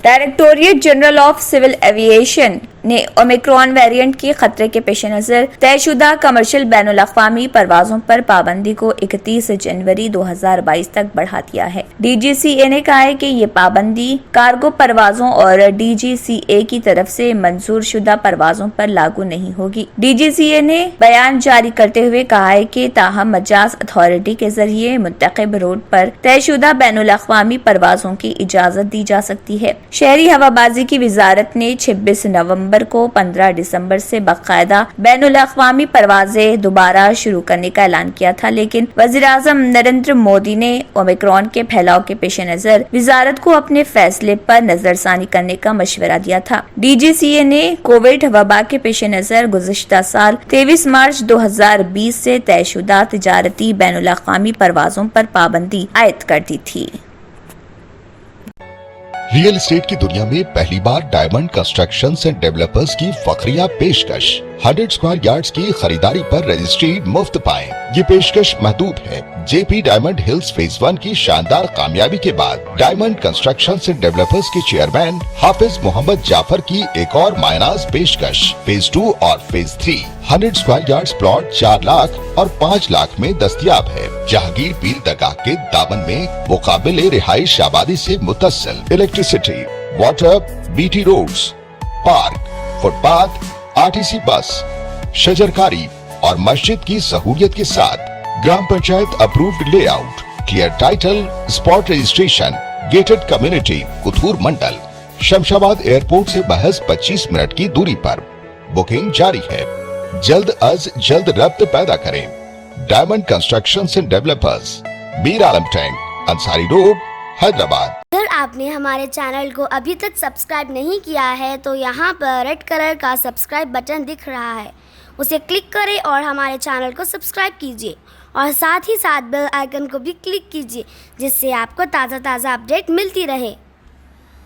Directorate General of Civil Aviation ने Omicron variant के खतरे के पेश नजर तयशुदा कमर्शियल बैनुल अक़वामी परवाजों पर पाबंदी को 31 जनवरी 2022 तक बढ़ा दिया है। DGCA ने कहा है कि ये पाबंदी कार्गो परवाजों और DGCA की तरफ से मंजूर शुदा परवाजों पर लागू नहीं होगी। DGCA ने बयान जारी करते हुए कहा है कि ताहम मजाज अथॉरिटी के जरिए मुंतखब रूट पर तयशुदा बैनुल अक़वामी परवाजों की इजाजत दी जा सकती है। शहरी हवाबाजी की वजारत ने 26 नवंबर को 15 दिसंबर से बाकायदा बैनुल अक़वामी परवाजें दोबारा शुरू करने का ऐलान किया था, लेकिन वज़ीर-ए-आज़म नरेंद्र मोदी ने ओमिक्रॉन के फैलाव के पेश नजर वजारत को अपने फैसले पर नजरसानी करने का मशवरा दिया था। DGCA ने कोविड वबा के पेश नजर गुज़िश्ता साल 23 मार्च 2020 से तयशुदा तिजारती बैनुल अक़वामी परवाजों पर पाबंदी आयद कर दी थी। रियल एस्टेट की दुनिया में पहली बार डायमंड कंस्ट्रक्शंस एंड डेवलपर्स की फखरिया पेशकश 100 स्क्वायर यार्ड्स की खरीदारी पर रजिस्ट्री मुफ्त पाएं। ये पेशकश महदूद है। JP डायमंड हिल्स फेज 1 की शानदार कामयाबी के बाद डायमंड कंस्ट्रक्शंस एंड डेवलपर्स के चेयरमैन हाफिज मोहम्मद जाफर की एक और मायनाज पेशकश फेज 2 और phase 3 100 square yards plot 4 lakh और 5 लाख में दस्तयाब है। जहांगीर पीर दरगाह के दामन में मुकाबिले रिहाइश आबादी से मुतस्सिल electricity, water, BT roads, park, footpath, RTC bus, शजरकारी और मस्जिद की सहूलियत के साथ ग्राम panchayat approved layout, clear title, spot registration, gated community, Kothur mandal, Shamshabad airport से महज 25 मिनट की दूरी पर। बुकिंग जारी है। जल्द अज जल्द रब्त पैदा करें। Diamond constructions and developers, Mir Alam tank, Ansari road, Hyderabad. अगर आपने हमारे चैनल को अभी तक सब्सक्राइब नहीं किया है तो यहाँ पर रेड कलर का सब्सक्राइब बटन दिख रहा है, उसे क्लिक करें और हमारे चैनल को सब्सक्राइब कीजिए और साथ ही साथ बेल आइकन को भी क्लिक कीजिए, जिससे आपको ताज़ा अपडेट मिलती रहे।